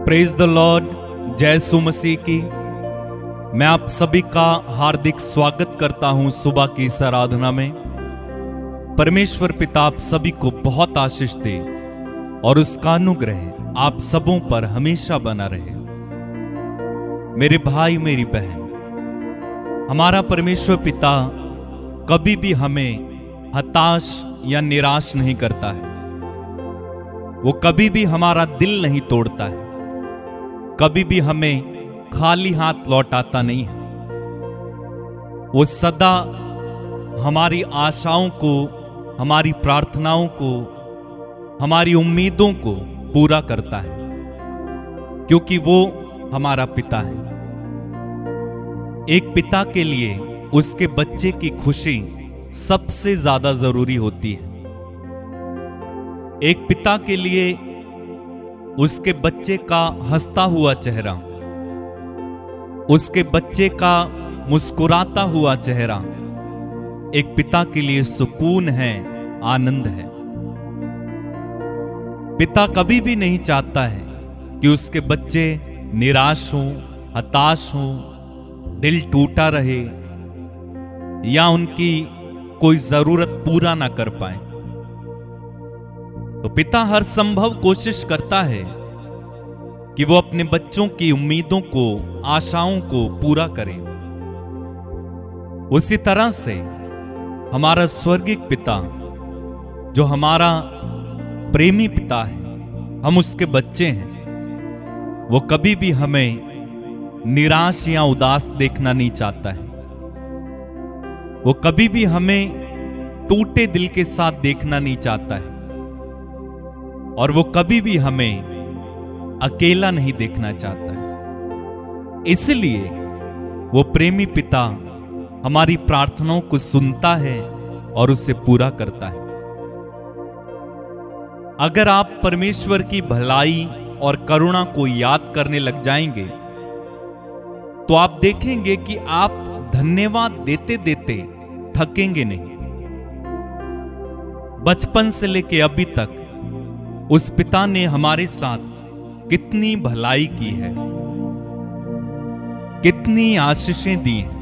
Praise the Lord. जय यीशु मसीह की। मैं आप सभी का हार्दिक स्वागत करता हूं सुबह की इस आराधना में। परमेश्वर पिता आप सभी को बहुत आशीष दे और उसका अनुग्रह आप सबों पर हमेशा बना रहे। मेरे भाई मेरी बहन, हमारा परमेश्वर पिता कभी भी हमें हताश या निराश नहीं करता है। वो कभी भी हमारा दिल नहीं तोड़ता है, कभी भी हमें खाली हाथ लौटाता नहीं है। वो सदा हमारी आशाओं को, हमारी प्रार्थनाओं को, हमारी उम्मीदों को पूरा करता है, क्योंकि वो हमारा पिता है। एक पिता के लिए उसके बच्चे की खुशी सबसे ज्यादा जरूरी होती है। एक पिता के लिए उसके बच्चे का हंसता हुआ चेहरा, उसके बच्चे का मुस्कुराता हुआ चेहरा एक पिता के लिए सुकून है, आनंद है। पिता कभी भी नहीं चाहता है कि उसके बच्चे निराश हों, हताश हों, दिल टूटा रहे या उनकी कोई जरूरत पूरा ना कर पाए। तो पिता हर संभव कोशिश करता है कि वो अपने बच्चों की उम्मीदों को, आशाओं को पूरा करे। उसी तरह से हमारा स्वर्गीय पिता, जो हमारा प्रेमी पिता है, हम उसके बच्चे हैं, वो कभी भी हमें निराश या उदास देखना नहीं चाहता है। वो कभी भी हमें टूटे दिल के साथ देखना नहीं चाहता है, और वो कभी भी हमें अकेला नहीं देखना चाहता है। इसलिए वो प्रेमी पिता हमारी प्रार्थनाओं को सुनता है और उसे पूरा करता है। अगर आप परमेश्वर की भलाई और करुणा को याद करने लग जाएंगे, तो आप देखेंगे कि आप धन्यवाद देते देते थकेंगे नहीं। बचपन से लेके अभी तक उस पिता ने हमारे साथ कितनी भलाई की है, कितनी आशीषें दी हैं,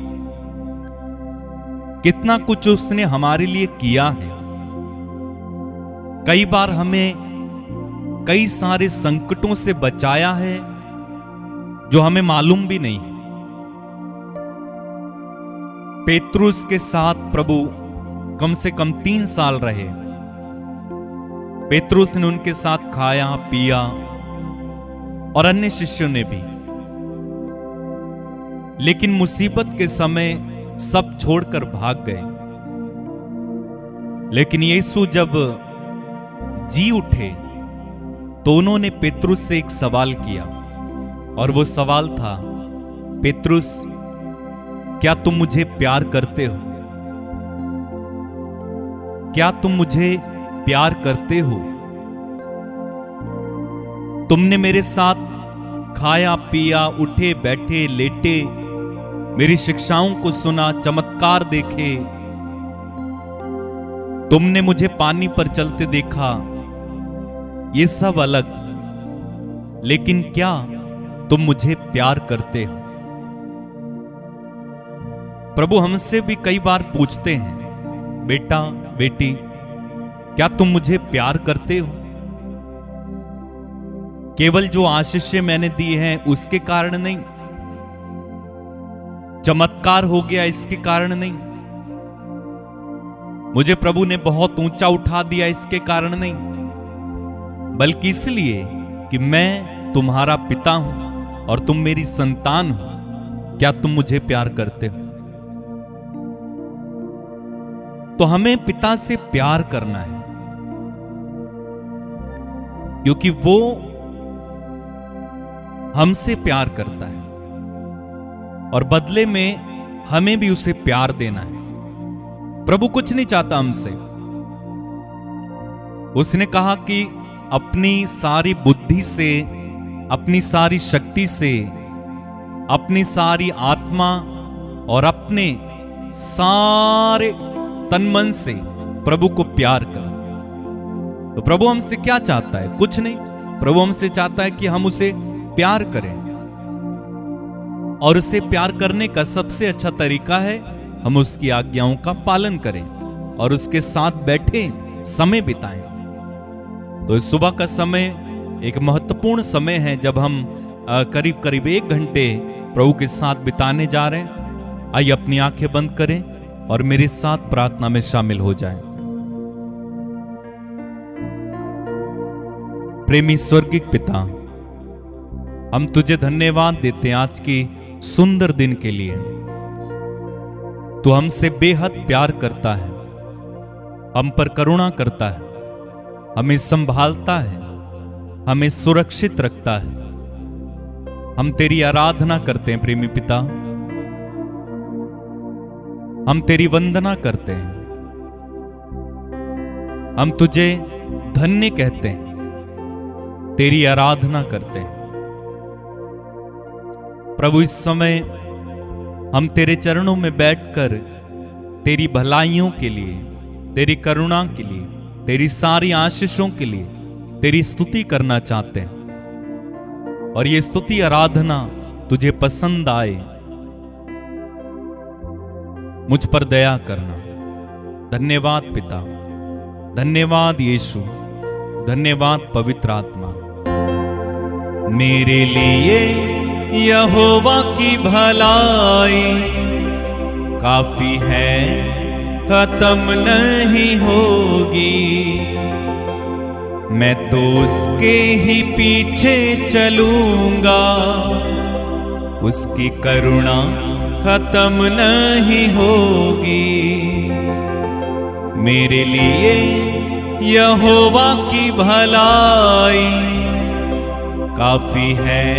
कितना कुछ उसने हमारे लिए किया है। कई बार हमें कई सारे संकटों से बचाया है जो हमें मालूम भी नहीं। पेतरुस के साथ प्रभु कम से कम 3 साल रहे। पेतरुस ने उनके साथ खाया पिया और अन्य शिष्यों ने भी, लेकिन मुसीबत के समय सब छोड़कर भाग गए। लेकिन यीशु जब जी उठे तो उन्होंने पेतरुस से एक सवाल किया, और वो सवाल था, पेतरुस, क्या तुम मुझे प्यार करते हो? क्या तुम मुझे प्यार करते हो? तुमने मेरे साथ खाया पिया, उठे बैठे लेटे, मेरी शिक्षाओं को सुना, चमत्कार देखे, तुमने मुझे पानी पर चलते देखा, ये सब अलग, लेकिन क्या तुम मुझे प्यार करते हो? प्रभु हमसे भी कई बार पूछते हैं, बेटा बेटी, क्या तुम मुझे प्यार करते हो? केवल जो आशीषें मैंने दी हैं उसके कारण नहीं, चमत्कार हो गया इसके कारण नहीं, मुझे प्रभु ने बहुत ऊंचा उठा दिया इसके कारण नहीं, बल्कि इसलिए कि मैं तुम्हारा पिता हूं और तुम मेरी संतान हो। क्या तुम मुझे प्यार करते हो? तो हमें पिता से प्यार करना है, क्योंकि वो हमसे प्यार करता है और बदले में हमें भी उसे प्यार देना है। प्रभु कुछ नहीं चाहता हमसे। उसने कहा कि अपनी सारी बुद्धि से, अपनी सारी शक्ति से, अपनी सारी आत्मा और अपने सारे तन मन से प्रभु को प्यार कर। तो प्रभु हमसे क्या चाहता है? कुछ नहीं। प्रभु हमसे चाहता है कि हम उसे प्यार करें। और उसे प्यार करने का सबसे अच्छा तरीका है हम उसकी आज्ञाओं का पालन करें और उसके साथ बैठे समय बिताएं। तो इस सुबह का समय एक महत्वपूर्ण समय है जब हम करीब करीब 1 घंटे प्रभु के साथ बिताने जा रहे हैं। आइए अपनी आंखें बंद करें और मेरे साथ प्रार्थना में शामिल हो जाएं। प्रेमी स्वर्गीय पिता, हम तुझे धन्यवाद देते हैं आज की सुंदर दिन के लिए। तू हमसे बेहद प्यार करता है, हम पर करुणा करता है, हमें संभालता है, हमें सुरक्षित रखता है। हम तेरी आराधना करते हैं प्रेमी पिता, हम तेरी वंदना करते हैं, हम तुझे धन्य कहते हैं, तेरी आराधना करते हैं। प्रभु इस समय हम तेरे चरणों में बैठकर तेरी भलाइयों के लिए, तेरी करुणा के लिए, तेरी सारी आशीषों के लिए तेरी स्तुति करना चाहते हैं और ये स्तुति आराधना तुझे पसंद आए। मुझ पर दया करना। धन्यवाद पिता, धन्यवाद यीशु, धन्यवाद पवित्र आत्मा। मेरे लिए यहोवा की भलाई काफी है, खत्म नहीं होगी। मैं तो उसके ही पीछे चलूंगा, उसकी करुणा खत्म नहीं होगी। मेरे लिए यहोवा की भलाई काफी है,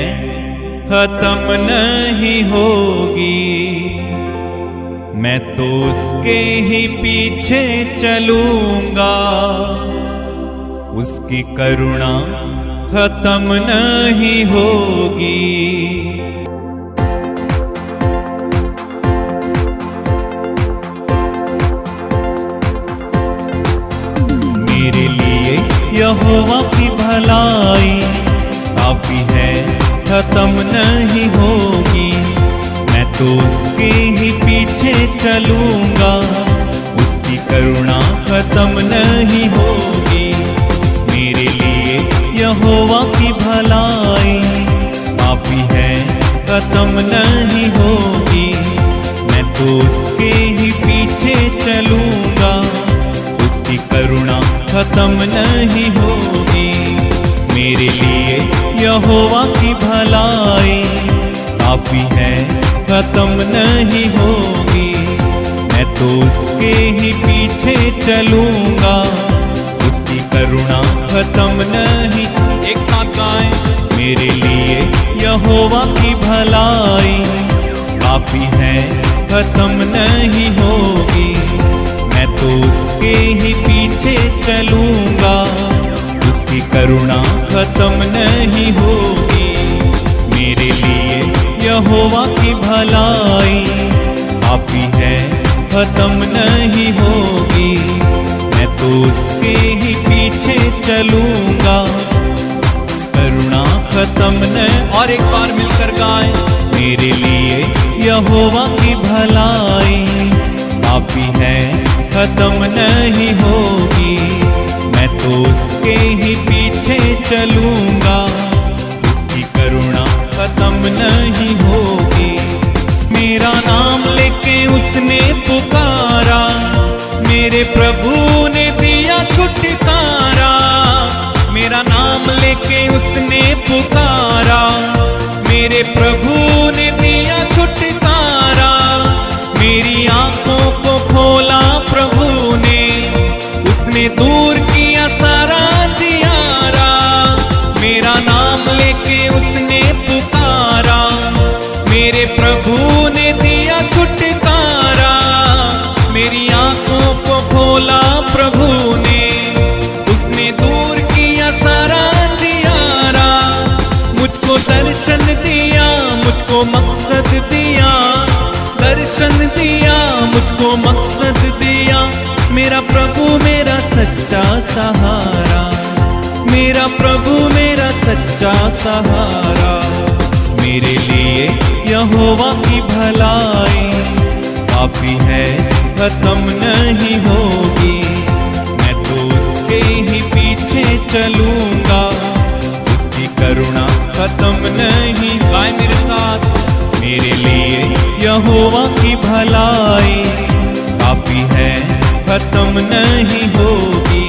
खत्म नहीं होगी। मैं तो उसके ही पीछे चलूंगा, उसकी करुणा खत्म नहीं होगी। मेरे लिए यहोवा की भलाई काफी है, खत्म नहीं होगी। मैं तो उसके ही पीछे चलूंगा, उसकी करुणा खत्म नहीं होगी। मेरे लिए यहोवा की भलाई काफी है, खत्म नहीं होगी। मैं तो उसके ही पीछे चलूंगा, उसकी करुणा खत्म नहीं होगी। मेरे लिए यहोवा की भलाई काफी है, खत्म नहीं होगी। मैं तो उसके ही पीछे चलूंगा, उसकी करुणा खत्म नहीं। एक साथ गाएं। मेरे लिए यहोवा की भलाई काफी है, खत्म नहीं होगी। मैं तो उसके ही पीछे चलूंगा, उसकी करुणा खत्म नहीं होगी। मेरे लिए यहोवा की भलाई काफी है, खत्म नहीं होगी। मैं तो उसके ही पीछे चलूंगा, करुणा खत्म नहीं। और एक बार मिलकर गाएं। मेरे लिए यहोवा की भलाई काफी है, खत्म नहीं होगी। मैं तो उसके ही पीछे चलूंगा, उसकी करुणा खत्म नहीं होगी। मेरा नाम लेके उसने पुकारा, मेरे प्रभु ने दिया छुटकारा। मेरा नाम लेके उसने पुकारा, मेरे प्रभु ने दिया छुटकारा। मेरी आंखों को खोला प्रभु ने, उसने दूर किया सारा अंधियारा। मेरा नाम लेके उसने पुकारा, मेरे प्रभु ने दिया छुटकारा। मेरी आंखों को खोला प्रभु ने, उसने दूर किया सारा अंधियारा। मुझको दर्शन दिया, मुझको मकसद दिया, दर्शन दिया, मुझको मकसद दिया। मेरा प्रभु मेरा सच्चा सहारा, मेरा प्रभु मेरा सच्चा सहारा। मेरे लिए यहोवा की भलाई काफी है, खत्म नहीं होगी। मैं तो उसके ही पीछे चलूंगा, उसकी करुणा खत्म नहीं। गाए मेरे साथ, मेरे लिए यहोवा की भलाई काफी है, खत्म नहीं होगी।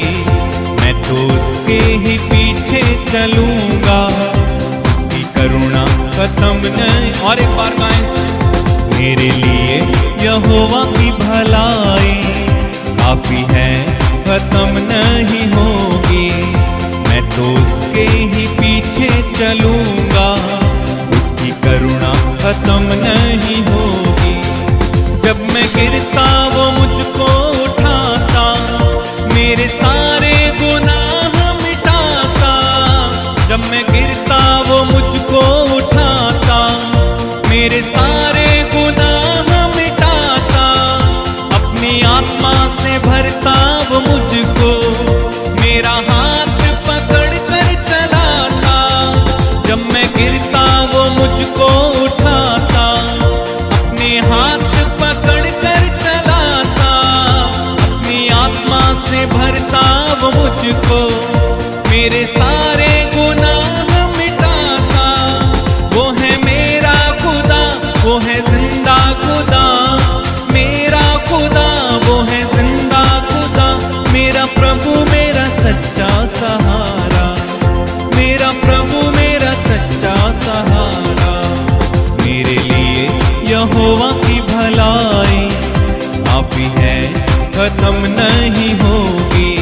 मैं तो उसके ही पीछे चलूंगा, उसकी करुणा खत्म नहीं। और एक बार गाएं, मेरे लिए यहोवा की भलाई काफी है, खत्म नहीं होगी। मैं तो उसके ही पीछे चलूंगा, उसकी करुणा खत्म नहीं होगी। जब मैं गिरता वो मुझको उठाता, मेरे सारे गुनाह मिटाता। जब मैं गिरता वो मुझको उठाता, मेरे सारे गुनाह मिटाता। अपनी आत्मा से भरता वो मुझको, मेरा हाथ पकड़ कर चलाता। जब मैं गिरता वो मुझको उठाता, अपने हाथ पकड़ कर चलाता। अपनी आत्मा से भरता वो मुझको, मेरे सारे गुनाह मिटाता। वो है मेरा खुदा, वो है जिंदा खुदा, मेरा खुदा वो है जिंदा खुदा। मेरा प्रभु मेरा सच्चा सहारा, मेरा प्रभु मेरा सच्चा सहारा। मेरे लिए यहोवा की भलाई काफी है, खत्म नहीं होगी।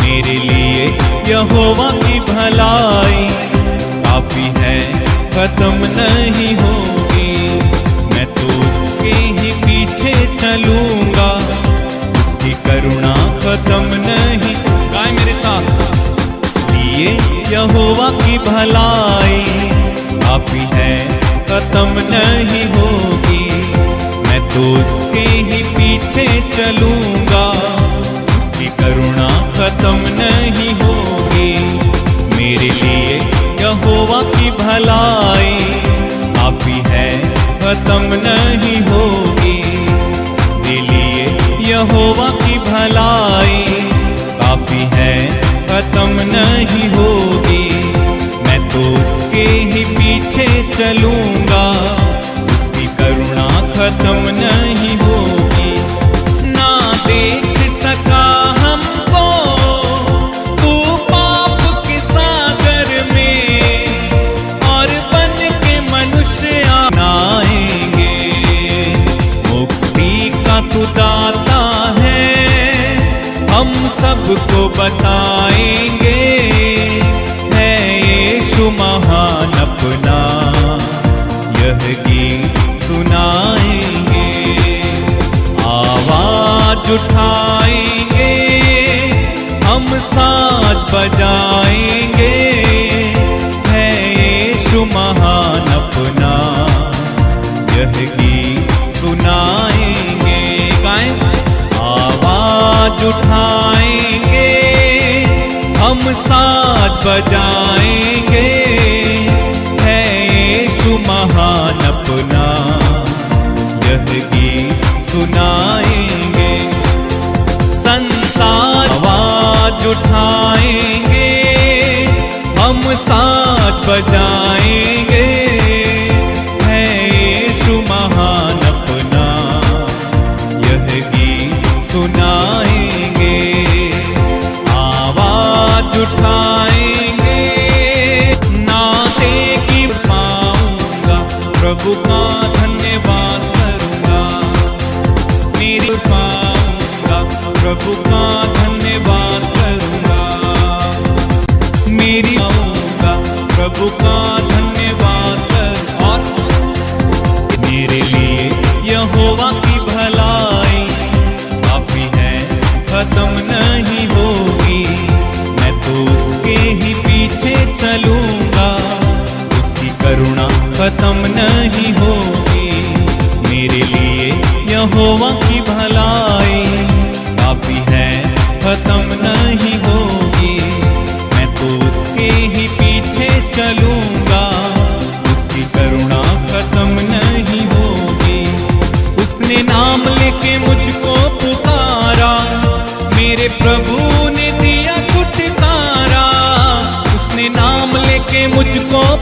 मेरे लिए यहोवा की भलाई काफी है, खत्म नहीं होगी। मैं तो उसके ही पीछे चलूंगा, उसकी करुणा खत्म नहीं। गाए मेरे साथ, लिए यहोवा की भलाई काफी है, खत्म नहीं होगी। मैं तो उसके ही पीछे चलूंगा, उसकी करुणा खत्म नहीं होगी। मेरे लिए यहोवा की भलाई काफी है, खत्म नहीं होगी। मेरे लिए यहोवा की भलाई काफी है, खत्म नहीं होगी। मैं तो उसके ही पीछे चलूंगा, उसकी करुणा खत्म नहीं होगी। ना देख सका हमको तू पाप के सागर में, और बन के मनुष्य आएंगे। मुक्ति का तू दाता है, हम सबको बताएंगे। है यीशु महान अपना, यह गीत सुनाएंगे। आवाज उठाएंगे, हम साथ बजाएंगे। है यीशु महान अपना, यह गीत सुनाएंगे। गाएं, आवाज उठाएंगे, हम साथ बजाएंगे। है यीशु महान अपना, यह गीत सुनाएंगे। संसार आवाज उठाएंगे, हम साथ बजाएंगे। है यीशु महान अपना, यह गीत सुनाएंगे। आवाज उठाएंगे, ना देखी पाऊंगा, प्रभु का धन्यवाद करूंगा। मेरी पाऊंगा, प्रभु का धन्यवाद करूंगा। मेरी पाऊंगा, प्रभु का धन्यवाद करूंगा। और मेरे लिए यहोवा की भलाई काफी है, खत्म नहीं होगी। मैं तो उसके ही पीछे चलूंगा, उसकी करुणा खत्म नहीं होगी। मेरे लिए यहोवा की भलाई काफी है, खत्म नहीं होगी। मैं तो उसके ही पीछे चलूं।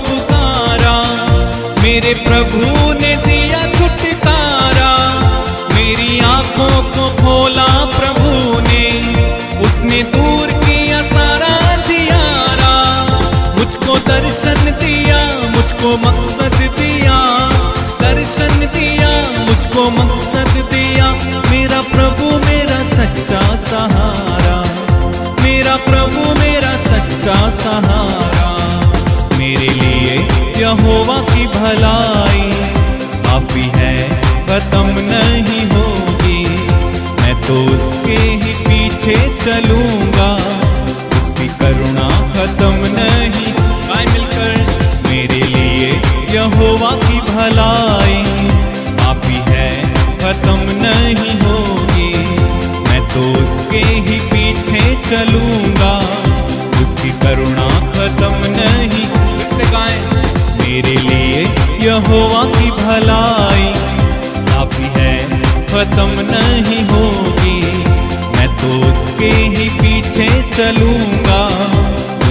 पुकारा, मेरे प्रभु ने दिया छुटकारा। मेरी आंखों को खोला प्रभु ने, उसने दूर किया सारा अंधियारा। मुझको दर्शन दिया, मुझको मकसद दिया, दर्शन दिया, मुझको मकसद दिया। मेरा प्रभु मेरा सच्चा सहारा, मेरा प्रभु मेरा सच्चा सहारा। मेरे लिए यहोवा की भलाई काफी है, खत्म नहीं होगी। मैं तो उसके ही पीछे चलूंगा, उसकी करुणा खत्म नहीं। आए मिलकर, मेरे लिए यहोवा की भलाई काफी है, खत्म नहीं होगी। मैं तो उसके ही पीछे चलूंगा, उसकी करुणा खत्म नहीं। फिर से गाएं, मेरे लिए यहोवा की भलाई काफी है, खत्म नहीं होगी। मैं तो उसके ही पीछे चलूंगा,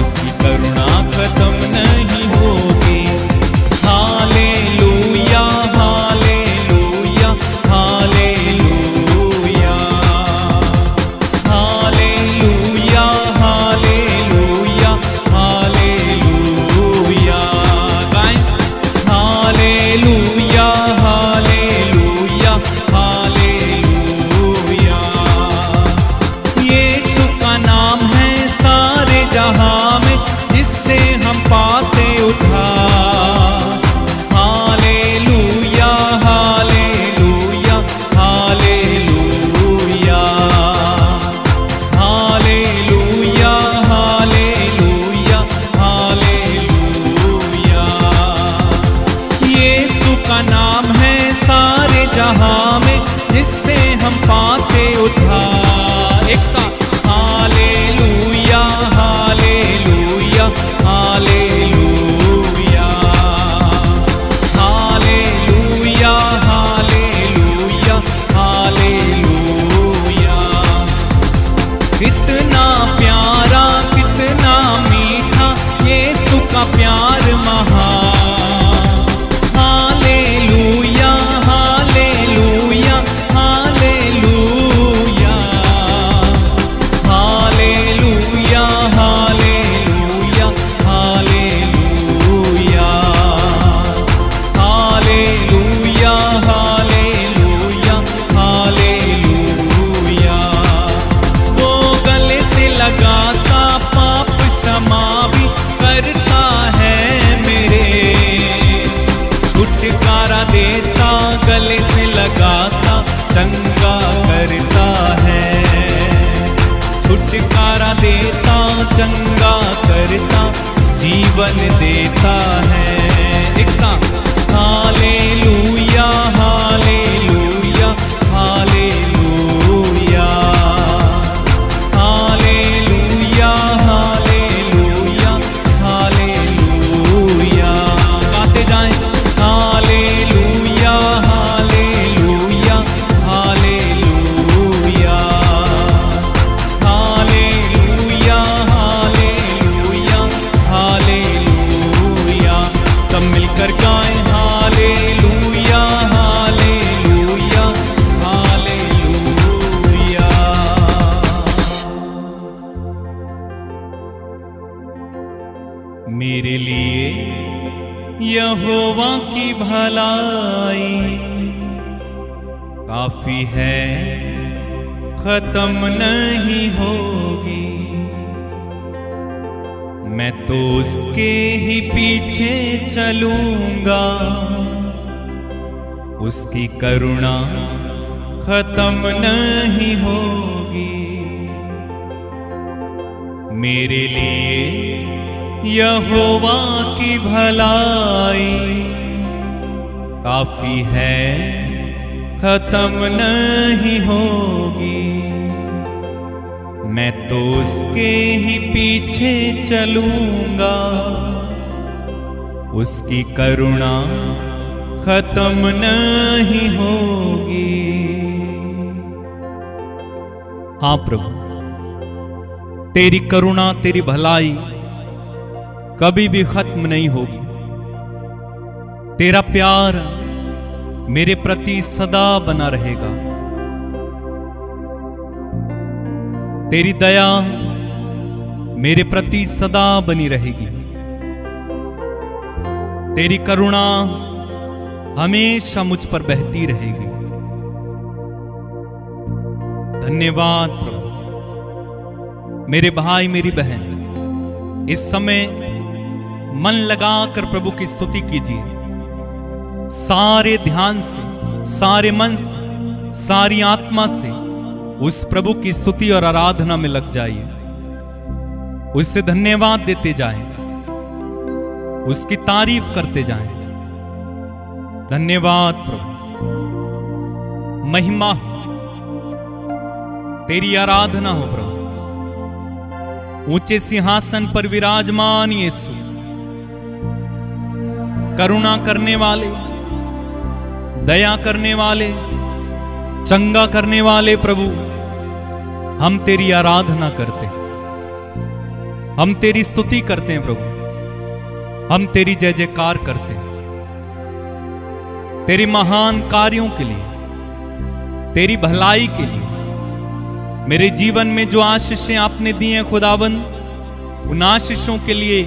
उसकी करुणा खत्म नहीं होगी। Hallelujah hallelujah hallelujah hallelujah hallelujah hallelujah. गाएं, हालेलुया हालेलुया हालेलुया। यीशु का नाम है सारे जहां में, जिससे हम पाते उद्धार। Hallelujah hallelujah hallelujah hallelujah hallelujah hallelujah. Yeshu का नाम है सारे जहां में, जिससे हम पाते उद्धार। एक साथ, hallelujah hallelujah hallelujah hallelujah hallelujah hallelujah. कितना प्यारा कितना मीठा यीशु का प्यार महान। Hallelujah hallelujah hallelujah hallelujah hallelujah hallelujah hallelujah hallelujah hallelujah. वो गले से लगाता पाप क्षमा भी करता है मेरे, छुटकारा देता गले से लगाता चंगा करता है। छुटकारा देता चंगा करता जीवन देता है। एक साथ, hallelujah hallelujah hallelujah hallelujah hallelujah hallelujah. गाते जाएं, hallelujah hallelujah hallelujah hallelujah hallelujah hallelujah. सब मिलकर गाएं, हालेलुया हालेलुया हालेलुया। मेरे लिए यहोवा की भलाई काफी है, खत्म नहीं होगी। मैं तो उसके ही पीछे चलूंगा, उसकी करुणा खत्म नहीं होगी। मेरे लिए यहोवा की भलाई काफी है, खत्म नहीं होगी। मैं तो उसके ही पीछे चलूंगा, उसकी करुणा खत्म नहीं होगी। हाँ प्रभु, तेरी करुणा तेरी भलाई कभी भी खत्म नहीं होगी। तेरा प्यार मेरे प्रति सदा बना रहेगा। तेरी दया मेरे प्रति सदा बनी रहेगी। तेरी करुणा हमेशा मुझ पर बहती रहेगी। धन्यवाद प्रभु। मेरे भाई मेरी बहन, इस समय मन लगाकर प्रभु की स्तुति कीजिए। सारे ध्यान से, सारे मन से, सारी आत्मा से उस प्रभु की स्तुति और आराधना में लग जाइए। उससे धन्यवाद देते जाएं, उसकी तारीफ करते जाएं। धन्यवाद प्रभु। महिमा हो, तेरी आराधना हो प्रभु। ऊंचे सिंहासन पर विराजमान यीशु, करुणा करने वाले, दया करने वाले, चंगा करने वाले प्रभु, हम तेरी आराधना करते हैं, हम तेरी स्तुति करते हैं प्रभु, हम तेरी जय जयकार करते हैं। तेरे महान कार्यों के लिए, तेरी भलाई के लिए, मेरे जीवन में जो आशीषें आपने दी हैं खुदावन, उन आशीषों के लिए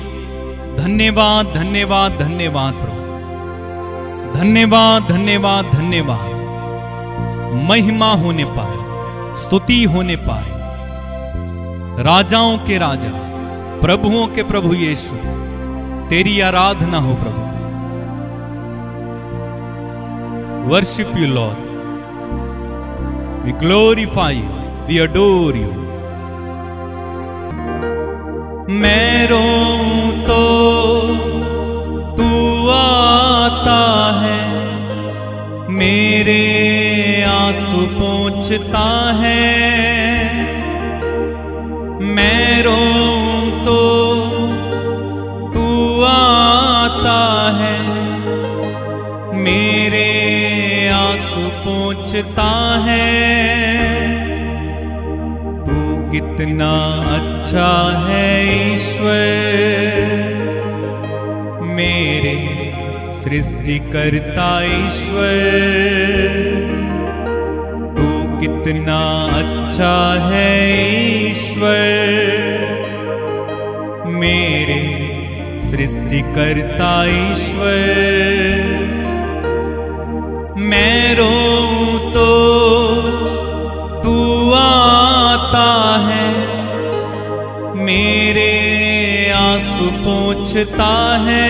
धन्यवाद, धन्यवाद, धन्यवाद प्रभु। धन्यवाद, धन्यवाद, धन्यवाद। महिमा होने पाए, स्तुति होने पाए। राजाओं के राजा, प्रभुओं के प्रभु यीशु, तेरी आराधना हो प्रभु। Worship you Lord, we glorify you, we adore you. मैं रोऊं तो तू आता है, मेरे आंसू पोंछता है। मैं रोऊं तो तू आता है, मेरे आंसू पोंछता है। तू कितना अच्छा है ईश्वर, मेरे सृष्टिकर्ता ईश्वर। तू कितना अच्छा है ईश्वर, मेरे सृष्टिकर्ता ईश्वर। मैं रोऊं तो तू आता है, मेरे आंसू पोंछता है।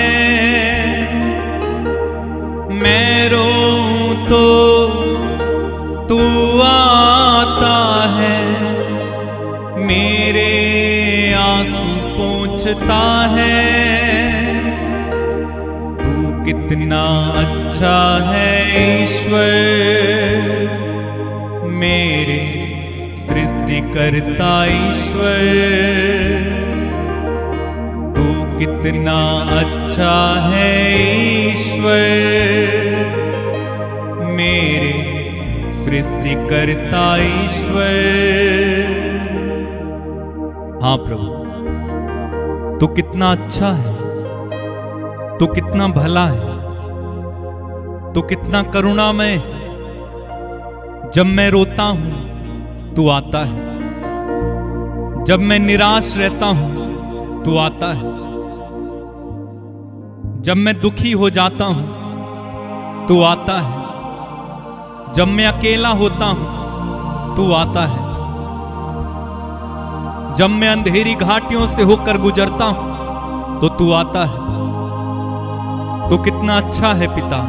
मैं रोऊं तो तू आता है, मेरे आंसू पोंछता है। तू कितना अच्छा है ईश्वर, मेरे सृष्टिकर्ता ईश्वर। तू कितना अच्छा है ईश्वर, मेरे सृष्टिकर्ता ईश्वर। हाँ प्रभु, तू कितना अच्छा है, तू कितना भला है, तू कितना करुणामय है। जब मैं रोता हूं तू आता है, जब मैं निराश रहता हूं तू आता है, जब मैं दुखी हो जाता हूं तू आता है, जब मैं अकेला होता हूं तू आता है, जब मैं अंधेरी घाटियों से होकर गुजरता हूं तो तू आता है। तू कितना अच्छा है पिता,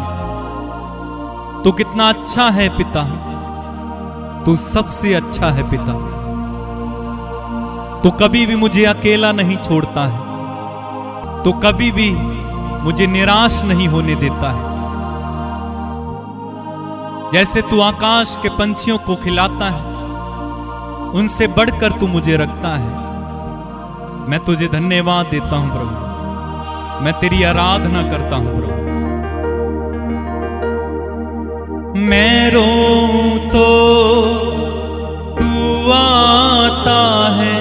तू कितना अच्छा है पिता, तू सबसे अच्छा है पिता। तू कभी भी मुझे अकेला नहीं छोड़ता है, तू कभी भी मुझे निराश नहीं होने देता है। जैसे तू आकाश के पंछियों को खिलाता है, उनसे बढ़कर तू मुझे रखता है। मैं तुझे धन्यवाद देता हूं प्रभु, मैं तेरी आराधना करता हूं प्रभु। मैं रोऊं तो तू आता है,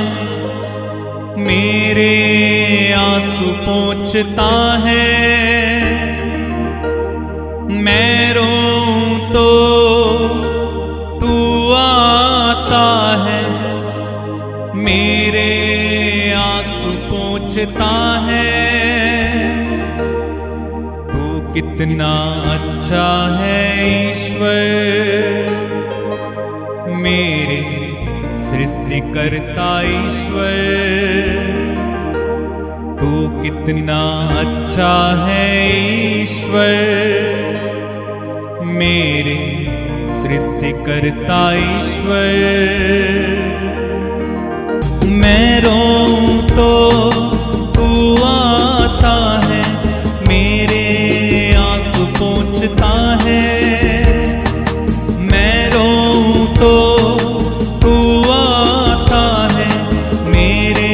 मेरे आंसू पोंछता है। पूछता है तू कितना अच्छा है ईश्वर, मेरे सृष्टिकर्ता ईश्वर। तू कितना अच्छा है ईश्वर, मेरे सृष्टिकर्ता ईश्वर। मैं रोऊं तो तू आता है, मेरे आंसू पोंछता है। मैं रोऊं तो तू आता है, मेरे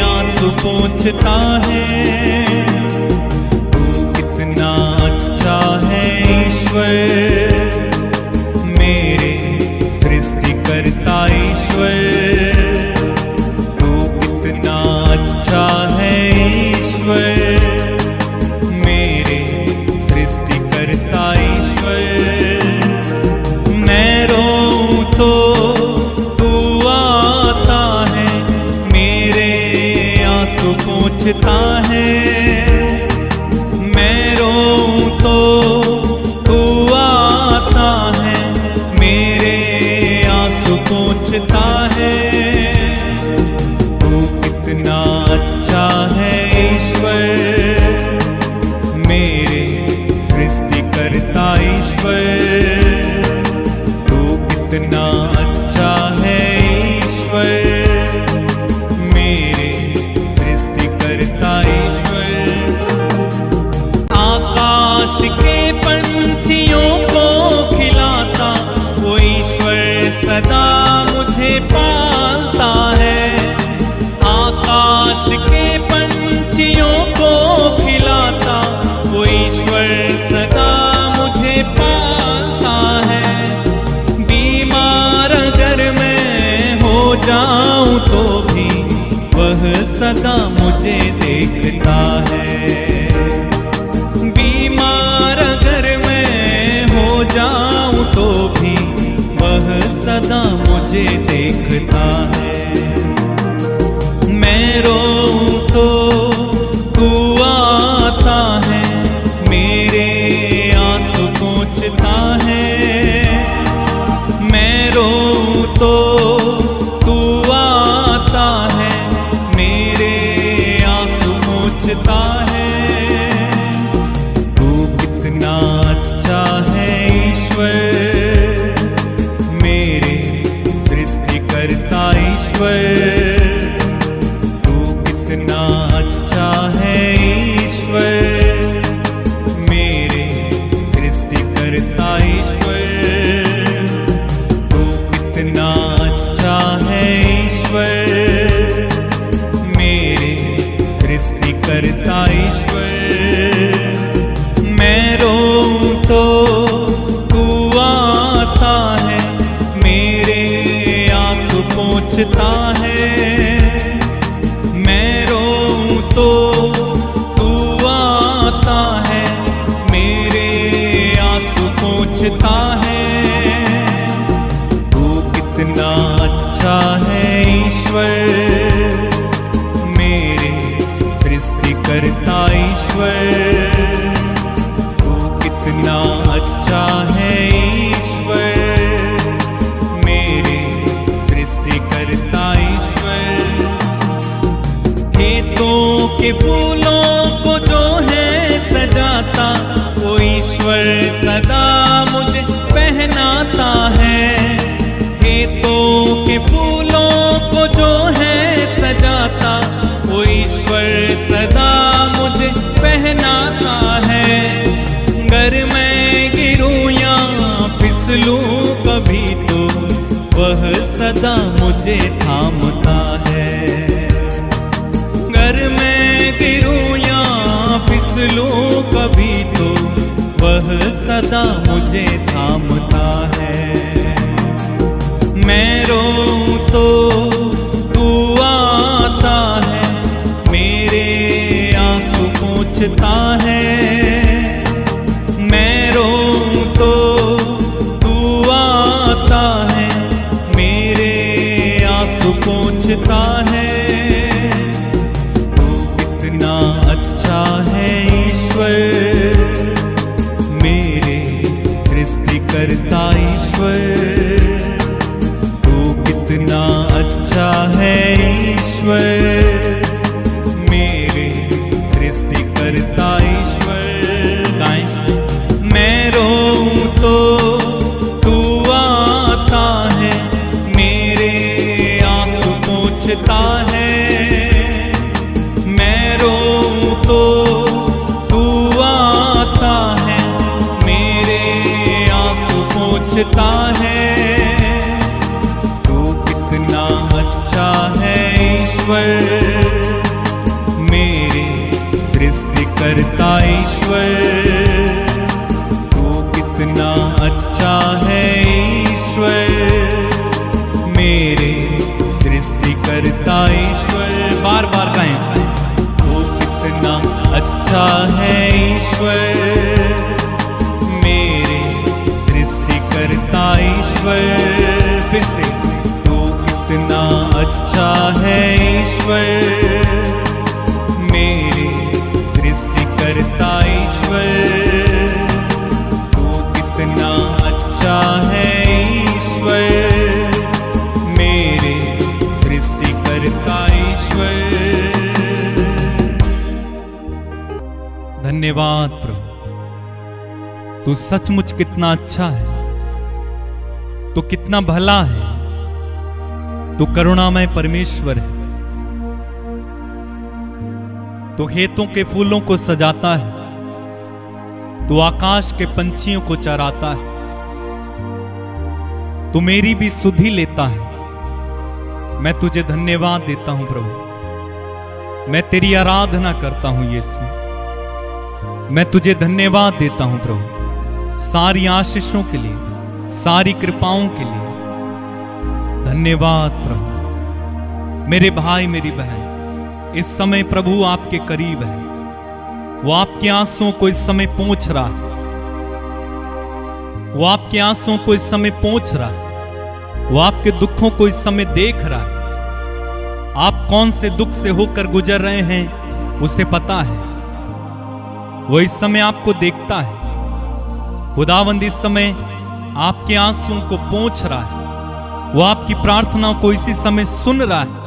आंसू पोंछता है। तू कितना अच्छा है ईश्वर, मेरे सृष्टिकर्ता ईश्वर। तू कितना अच्छा है ईश्वर, मेरे सृष्टिकर्ता ईश्वर। मैं रोऊं तो तू आता है, मेरे आंसू पोंछता है। मैं रोऊं तो तू आता है, मेरे आंसू पोंछता है। तू कितना अच्छा है ईश्वर, मेरे सृष्टिकर्ता ईश्वर। तू कितना अच्छा है ईश्वर, मेरे सृष्टिकर्ता ईश्वर। आकाश के पंछियों को खिलाता वो ईश्वर सदा मुझे पालता है। आकाश के पंछियों को खिलाता वो ईश्वर सदा मुझे पालता है। बीमार अगर मैं हो जाऊं तो भी वह सदा मुझे देखता है। बीमार अगर मैं हो जाऊं तो भी वह सदा मुझे देखता है। मैं रोऊं तो तू आता है, मेरे आंसू पोंछता है। मैं रोऊं तो तू आता है, मेरे आंसू पोंछता है। तू कितना अच्छा है ईश्वर, मेरे सृष्टिकर्ता ईश्वर। तू कितना अच्छा है ईश्वर, मेरे सृष्टिकर्ता ईश्वर। तू कितना अच्छा है ईश्वर, मेरे सृष्टिकर्ता ईश्वर। मैं रोऊं तो तू आता है, मेरे आंसू पोंछता है। मैं रोऊं तो तू आता है, मेरे आंसू पोंछता है। तू कितना अच्छा है ईश्वर, मेरे सृष्टिकर्ता ईश्वर। तू कितना अच्छा है ईश्वर, मेरे सृष्टिकर्ता ईश्वर। खेतों के फूलों को जो है सजाता वो ईश्वर सदा मुझे पहनाता है। खेतों के फूलों को जो है सजाता वो ईश्वर सदा मुझे पहनाता है। अगर मैं गिरूं या फिसलूं कभी तो वह सदा मुझे थामता है। अगर मैं गिरूं या फिसलूं कभी तो वह सदा मुझे थामता है। मैं रोऊं तो तू आता है, मेरे आंसू पोंछता है। मैं रोऊं तो तू आता है, मेरे आंसू पोंछता है। तू करता ईश्वर, तू कितना अच्छा है ईश्वर, मेरे सृष्टि करता ईश्वर। गाएं। मैं रोऊं तो तू आता है, मेरे आंसू पोंछता है। मैं रोऊं तो तू आता है, मेरे आंसू पोंछता है। तू कितना अच्छा है ईश्वर, मेरे सृष्टि करता ईश्वर, तू कितना अच्छा है ईश्वर, मेरे सृष्टि करता ईश्वर। बार बार गाएं। तू कितना अच्छा है ईश्वर, मेरे सृष्टि करता ईश्वर। फिर से। तू कितना अच्छा है ईश्वर, मेरे सृष्टि करता ईश्वर, तू कितना अच्छा है ईश्वर, मेरे सृष्टि करता ईश्वर। धन्यवाद प्रभु, तू सचमुच कितना अच्छा है, तू कितना भला है, तू करुणामय परमेश्वर है। तू खेतों के फूलों को सजाता है, तू आकाश के पंछियों को चराता है, तू मेरी भी सुधि लेता है। मैं तुझे धन्यवाद देता हूं प्रभु, मैं तेरी आराधना करता हूं यीशु, मैं तुझे धन्यवाद देता हूं प्रभु, सारी आशीषों के लिए, सारी कृपाओं के लिए धन्यवाद प्रभु। मेरे भाई मेरी बहन, इस समय प्रभु आपके करीब है, वो आपके आंसुओं को इस समय पोंछ रहा है, वो आपके आंसुओं को इस समय पोंछ रहा है, वो आपके दुखों को इस समय देख रहा है। आप कौन से दुख से होकर गुजर रहे हैं उसे पता है, वो इस समय आपको देखता है। खुदावंद इस समय आपके आंसुओं को पोंछ रहा है, वो आपकी प्रार्थनाओं को इसी समय सुन रहा है।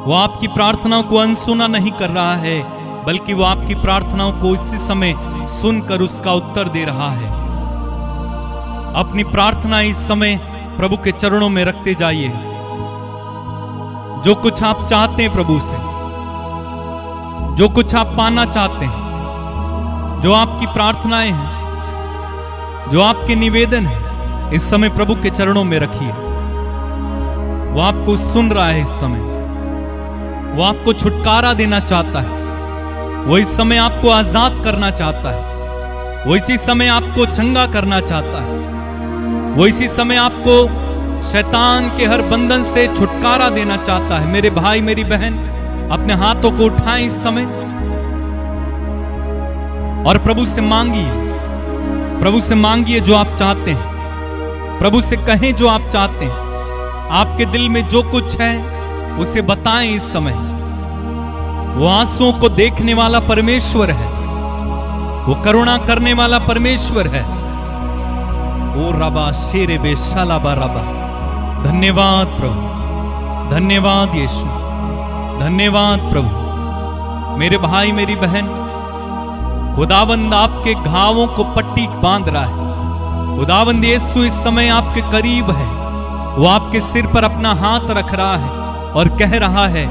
वो आपकी प्रार्थनाओं को अनसुना नहीं कर रहा है, बल्कि वो आपकी प्रार्थनाओं को इसी समय सुनकर उसका उत्तर दे रहा है। अपनी प्रार्थना इस समय प्रभु के चरणों में रखते जाइए। जो कुछ आप चाहते हैं प्रभु से, जो कुछ आप पाना चाहते हैं, जो आपकी प्रार्थनाएं हैं, जो आपके निवेदन है, इस समय प्रभु के चरणों में रखिए। वो आपको सुन रहा है इस समय, वो आपको छुटकारा देना चाहता है, वो इस समय आपको आजाद करना चाहता है, वो इसी समय आपको चंगा करना चाहता है, वो इसी समय आपको शैतान के हर बंधन से छुटकारा देना चाहता है। मेरे भाई मेरी बहन, अपने हाथों को उठाएं इस समय और प्रभु से मांगिए, प्रभु से मांगिए जो आप चाहते हैं, प्रभु से कहें जो आप चाहते हैं। आपके दिल में जो कुछ है उसे बताएं इस समय। वो आंसुओं को देखने वाला परमेश्वर है, वो करुणा करने वाला परमेश्वर है। ओ रबा शेरे बेशाला बा रबा। धन्यवाद प्रभु, धन्यवाद यीशु, धन्यवाद प्रभु। मेरे भाई मेरी बहन, खुदावंद आपके घावों को पट्टी बांध रहा है। खुदावंद यीशु इस समय आपके करीब है, वो आपके सिर पर अपना हाथ रख रहा है और कह रहा है,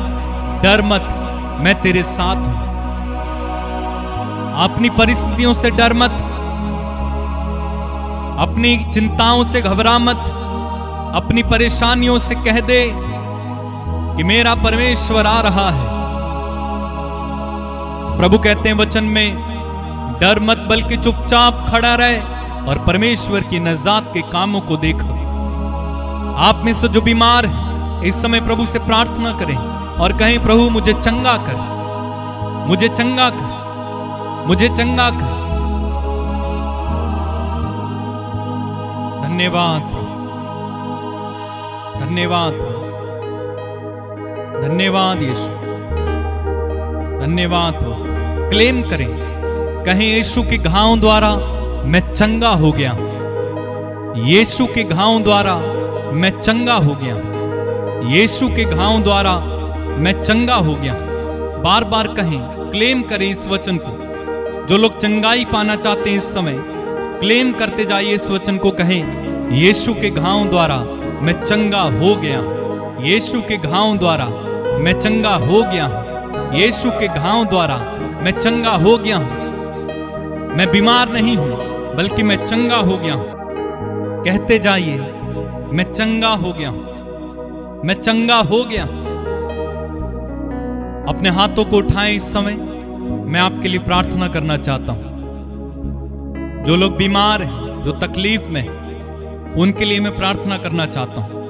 डर मत, मैं तेरे साथ हूं। अपनी परिस्थितियों से डर मत, अपनी चिंताओं से घबरा मत, अपनी परेशानियों से कह दे कि मेरा परमेश्वर आ रहा है। प्रभु कहते हैं वचन में, डर मत बल्कि चुपचाप खड़ा रहे और परमेश्वर की नजात के कामों को देखो। आप में से जो बीमार है, इस समय प्रभु से प्रार्थना करें और कहें, प्रभु मुझे चंगा कर, मुझे चंगा कर, मुझे चंगा कर। धन्यवाद प्रभु, धन्यवाद प्रभु, धन्यवाद यीशु, धन्यवाद प्रभु। क्लेम करें, कहें, यीशु के घावों द्वारा मैं चंगा हो गया हूं, यीशु के घावों द्वारा मैं चंगा हो गया हूं। यीशु के घावों द्वारा मैं चंगा हो गया हूं। बार बार कहें, क्लेम करें इस वचन को। जो लोग चंगाई पाना चाहते हैं इस समय, क्लेम करते जाइए इस वचन को। कहें, यीशु के घावों द्वारा मैं चंगा हो गया हूं। यीशु के घावों द्वारा मैं चंगा हो गया हूं। यीशु के घावों द्वारा मैं चंगा हो गया हूं। मैं बीमार नहीं हूं, बल्कि मैं चंगा हो गया हूं। कहते जाइए, मैं चंगा हो गया हूं। मैं चंगा हो गया हूं। अपने हाथों को उठाएं इस समय। मैं आपके लिए प्रार्थना करना चाहता हूं। जो लोग बीमार हैं, जो तकलीफ में हैं, उनके लिए मैं प्रार्थना करना चाहता हूं।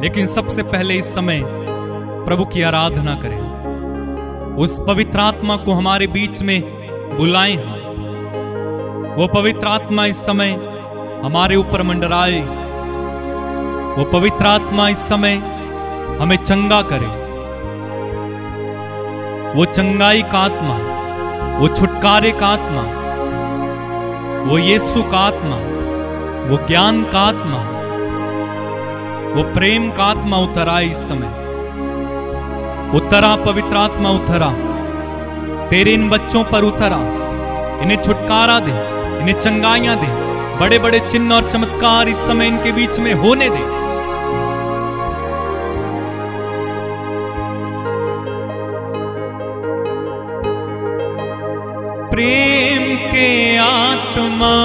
लेकिन सबसे पहले इस समय प्रभु की आराधना करें। उस पवित्र आत्मा को हमारे बीच में बुलाएं हम। वो पवित्र आत्मा इस समय हमारे ऊपर मंडराए। वो पवित्र आत्मा इस समय हमें चंगा करे। वो चंगाई का आत्मा, वो छुटकारे का आत्मा, वो यीशु का आत्मा, वो ज्ञान का आत्मा, वो प्रेम का आत्मा उतरा इस समय। उतरा पवित्र आत्मा, उतरा तेरे इन बच्चों पर उतरा। इन्हें छुटकारा दे, इन्हें चंगाइयां दे। बड़े बड़े चिन्ह और चमत्कार इस समय इनके बीच में होने दे। प्रेम के आत्मा,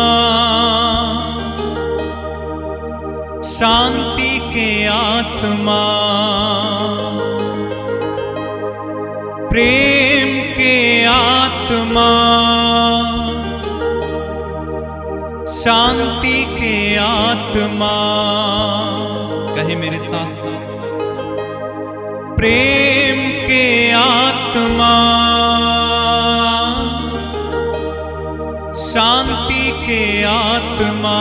शांति के आत्मा, प्रेम के आत्मा, शांति के आत्मा। कहे मेरे साथ, प्रेम के आत्मा, शांति के आत्मा,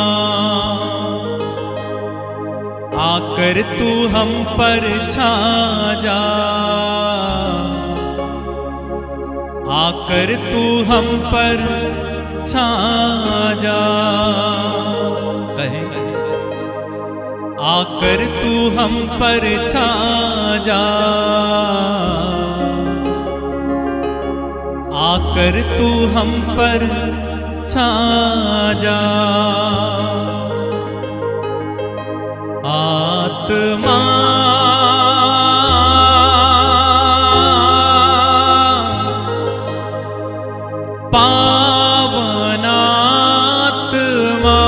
आकर तू हम पर छा जा। आकर तू हम पर छा जा। कहे, आकर तू हम पर छा जा। आकर तू हम पर छा जा। आत्मा पावनात्मा,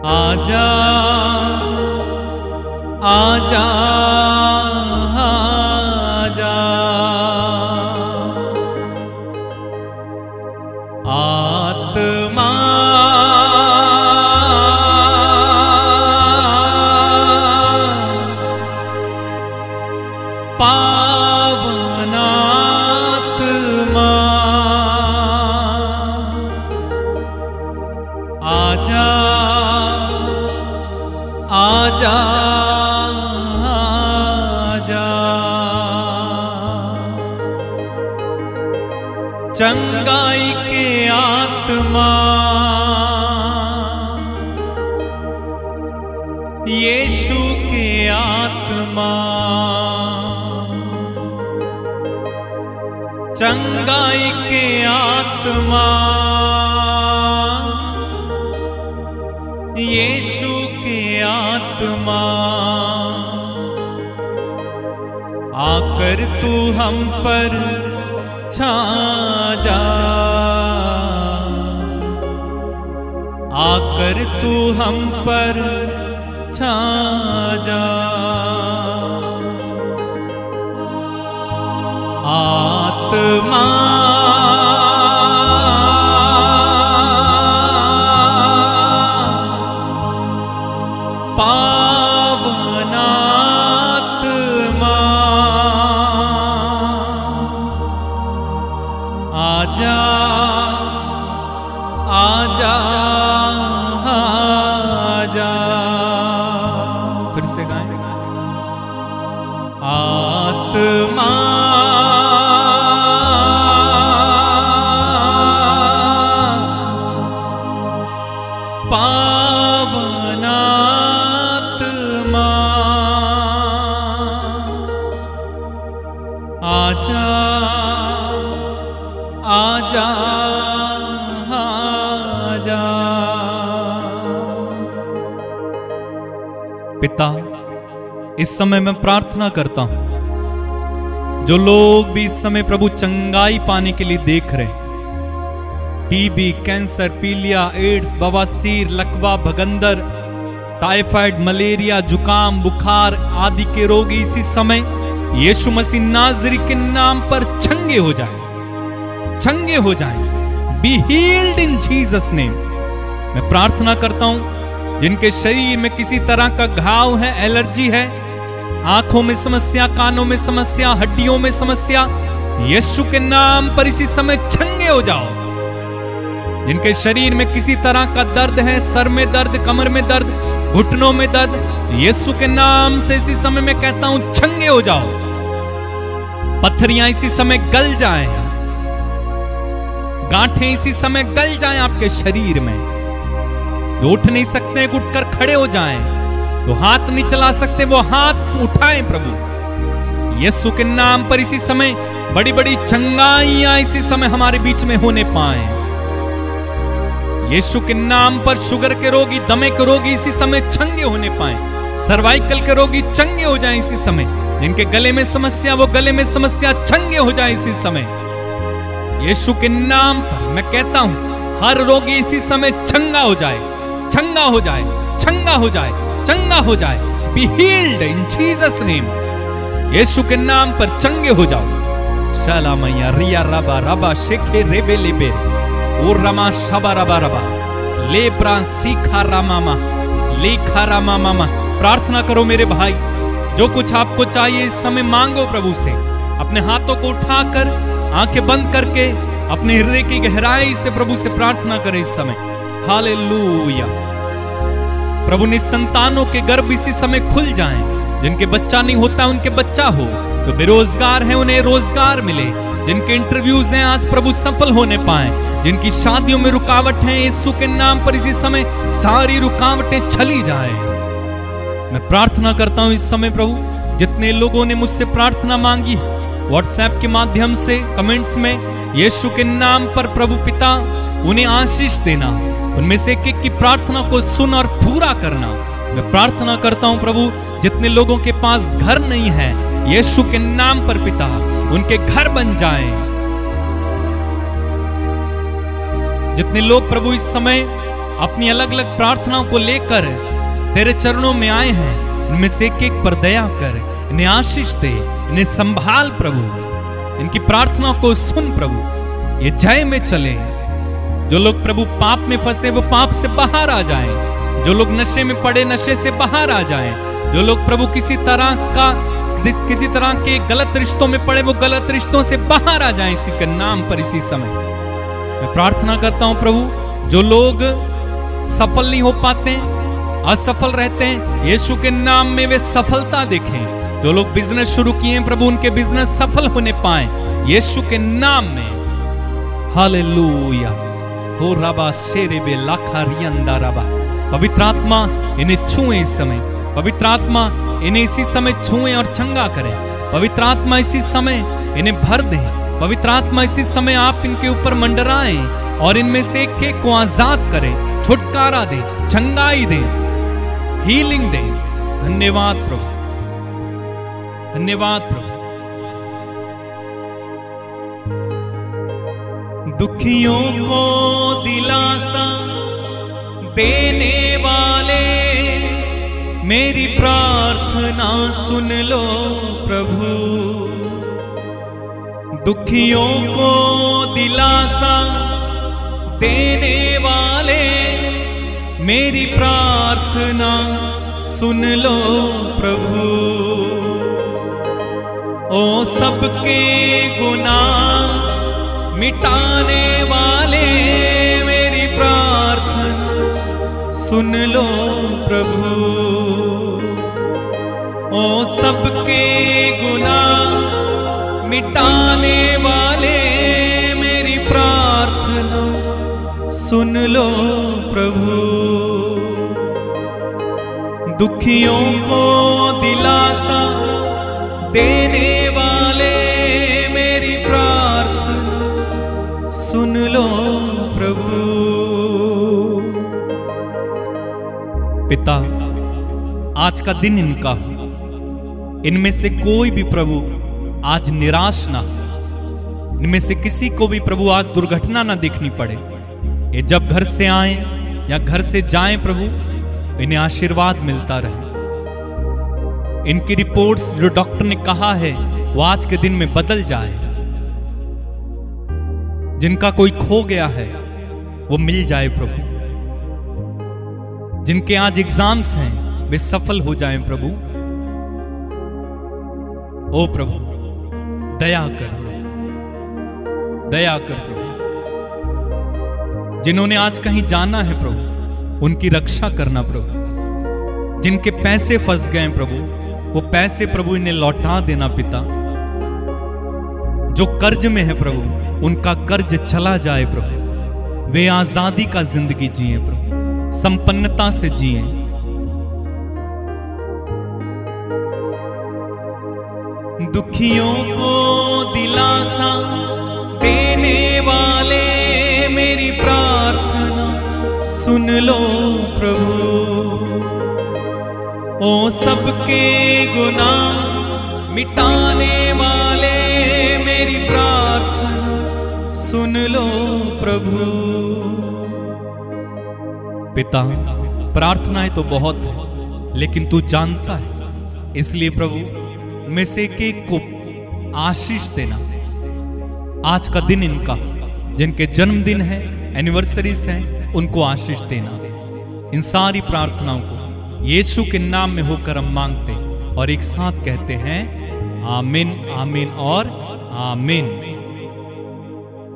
आजा आजा आजा। आत्मा पावनात्मा, आजा आजा आजा। चंगाई के आत्मा, यीशु के आत्मा, चंगाई के आत्मा, यीशु के आत्मा, आकर तू हम पर छा जा। आकर तू हम पर छा जा। आत्मा पावनात्मा, आजा आजा आजा। फिर से गाएं। आत्मा आजा आजा। पिता, इस समय मैं प्रार्थना करता हूं, जो लोग भी इस समय प्रभु चंगाई पाने के लिए देख रहे, टीबी, कैंसर, पीलिया, एड्स, बवासीर, लकवा, भगंदर, टाइफाइड, मलेरिया, जुकाम, बुखार आदि के रोगी इसी समय यीशु मसीह नाज़री के नाम पर चंगे हो जाएं, चंगे हो जाएं। B healed in Jesus name. मैं प्रार्थना करता हूं, जिनके शरीर में किसी तरह का घाव है, एलर्जी है, आंखों में समस्या, कानों में समस्या, हड्डियों में समस्या, यीशु के नाम पर इसी समय चंगे हो जाओ। जिनके शरीर में किसी तरह का दर्द है, सर में दर्द, कमर में दर्द, घुटनों में दर्द, यीशु के नाम से इसी समय मैं कहता हूं चंगे हो जाओ। पत्थरियां इसी समय गल जाएं, गांठें इसी समय गल जाएं आपके शरीर में। जो उठ नहीं सकते उठकर खड़े हो जाएं, तो हाथ नहीं चला सकते वो हाथ उठाएं प्रभु। यीशु के नाम पर इसी समय बड़ी बड़ी चंगाइयां इसी समय हमारे बीच में होने पाए। यीशु के नाम पर शुगर के रोगी, दमे के रोगी इसी समय चंगे होने पाए। सर्वाइकल के रोगी चंगे हो जाएं इसी समय। जिनके गले में समस्या, वो गले में समस्या चंगे हो जाए इसी समय। यीशु के नाम पर मैं कहता हूं, हर रोगी इसी समय चंगा हो जाए, चंगा हो जाए, चंगा हो जाए, चंगा हो जाए। Be healed in Jesus name. Yeshu के नाम पर चंगे हो जाओ। शाला मैया रिया रबा रबा शेखे रेबे लेबे ओ रमा शबा रबा रबा ले प्राण सीखा रामामा लेखा रामामा। प्रार्थना करो मेरे भाई, जो कुछ आपको चाहिए इस समय मांगो प्रभु से। अपने हाथों को उठाकर, आंखें बंद करके, अपने हृदय की गहराई से प्रभु से प्रार्थना करें इस समय। हालेलुया। प्रभु ने संतानों के गर्भ इसी समय खुल जाएं। जिनके बच्चा नहीं होता उनके बच्चा हो, जो बेरोजगार हैं उन्हें रोजगार मिले। जिनके इंटरव्यूज हैं आज प्रभु सफल होने पाए। जिनकी शादियों में रुकावट है, यीशु के नाम पर इसी समय सारी रुकावटें चली जाएं। मैं प्रार्थना करता हूं इस समय प्रभु, जितने लोगों ने मुझसे प्रार्थना मांगी व्हाट्सएप के माध्यम से, कमेंट्स में, यीशु के नाम पर प्रभु पिता उन्हें आशीष देना। उनमें से एक की प्रार्थना को सुन और पूरा करना। मैं प्रार्थना करता हूं प्रभु, जितने लोगों के पास घर नहीं है, यीशु के नाम पर पिता उनके घर बन जाएं। जितने लोग प्रभु इस समय अपनी अलग अलग प्रार्थनाओं को लेकर तेरे चरणों में आए हैं, उनमें से एक पर दया कर, इन्हें आशीष दे, इन्हें संभाल प्रभु। इनकी प्रार्थना को सुन प्रभु, ये जय में चले। जो लोग प्रभु पाप में फंसे वो पाप से बाहर आ जाएं। जो लोग नशे में पड़े नशे से बाहर आ जाएं। जो लोग प्रभु किसी तरह के गलत रिश्तों में पड़े वो गलत रिश्तों से बाहर आ जाएं इसी के नाम पर इसी समय। मैं प्रार्थना करता हूं प्रभु, जो लोग सफल नहीं हो पाते, असफल रहते हैं, यीशु के नाम में वे सफलता देखें। जो लोग बिजनेस शुरू किए हैं प्रभु, उनके बिजनेस सफल होने पाए यीशु के नाम में। हालेलुया। हो रबा शेरेबे लाखा रियंदा रबा। पवित्र आत्मा इन्हें छुए इस समय। पवित्र आत्मा इन्हें इसी समय छुए और चंगा करें। पवित्र आत्मा इसी समय इन्हें भर दें। पवित्र आत्मा इसी समय आप इनके ऊपर मंडराएं और इनमें से एक एक को आजाद करें, छुटकारा दें, चंगाई दें, हीलिंग दें। धन्यवाद प्रभु, धन्यवाद प्रभु। दुखियों को दिलासा देने वाले, मेरी प्रार्थना सुन लो प्रभु। दुखियों को दिलासा देने वाले, मेरी प्रार्थना सुन लो प्रभु। ओ सबके गुनाह मिटाने वाले, मेरी प्रार्थना सुन लो प्रभु। ओ सबके गुनाह मिटाने वाले, मेरी प्रार्थना सुन लो प्रभु। दुखियों को दिलासा देने वाले, मेरी प्रार्थना सुन पिता, आज का दिन इनका हो, इनमें से कोई भी प्रभु आज निराश ना हो, इनमें से किसी को भी प्रभु आज दुर्घटना ना देखनी पड़े। ये जब घर से आए या घर से जाएं प्रभु, इन्हें आशीर्वाद मिलता रहे। इनकी रिपोर्ट्स जो डॉक्टर ने कहा है वो आज के दिन में बदल जाए। जिनका कोई खो गया है वो मिल जाए प्रभु। जिनके आज एग्जाम्स हैं वे सफल हो जाएं प्रभु। ओ प्रभु दया कर, दया कर प्रभु। जिन्होंने आज कहीं जाना है प्रभु, उनकी रक्षा करना प्रभु। जिनके पैसे फंस गए प्रभु, वो पैसे प्रभु इन्हें लौटा देना पिता। जो कर्ज में है प्रभु, उनका कर्ज चला जाए प्रभु। वे आजादी का जिंदगी जिए प्रभु, संपन्नता से जिए। दुखियों को दिलासा देने वाले मेरी प्रार्थना सुन लो प्रभु। ओ सबके गुनाह मिटाने वाले मेरी प्रार्थना सुन लो प्रभु। पिता, प्रार्थनाएं तो बहुत है, लेकिन तू जानता है, इसलिए प्रभु में से एक को आशीष देना। आज का दिन इनका, जिनके जन्मदिन है, एनिवर्सरीज हैं, उनको आशीष देना। इन सारी प्रार्थनाओं को यीशु के नाम में होकर हम मांगते और एक साथ कहते हैं आमीन, आमीन और आमीन।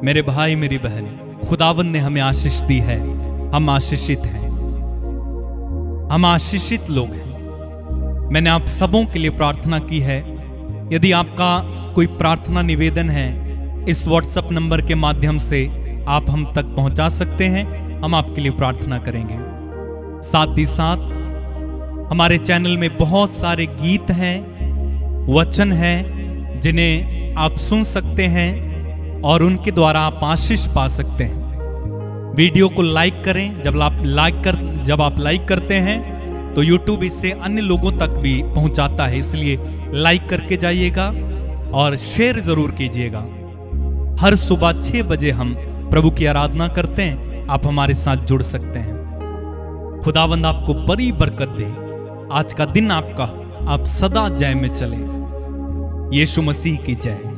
मेरे भाई मेरी बहन, खुदावंद ने हमें आशीष दी है। हम आशीषित हैं, हम आशीषित लोग हैं। मैंने आप सबों के लिए प्रार्थना की है। यदि आपका कोई प्रार्थना निवेदन है, इस व्हाट्सएप नंबर के माध्यम से आप हम तक पहुंचा सकते हैं। हम आपके लिए प्रार्थना करेंगे। साथ ही साथ हमारे चैनल में बहुत सारे गीत हैं, वचन हैं, जिन्हें आप सुन सकते हैं और उनके द्वारा आप आशीष पा सकते हैं। वीडियो को लाइक करें। जब आप लाइक करते हैं तो YouTube इससे अन्य लोगों तक भी पहुंचाता है, इसलिए लाइक करके जाइएगा और शेयर जरूर कीजिएगा। हर सुबह 6 बजे हम प्रभु की आराधना करते हैं। आप हमारे साथ जुड़ सकते हैं। खुदावंद आपको बड़ी बरकत दे। आज का दिन आपका, आप सदा जय में चले। यीशु मसीह की जय।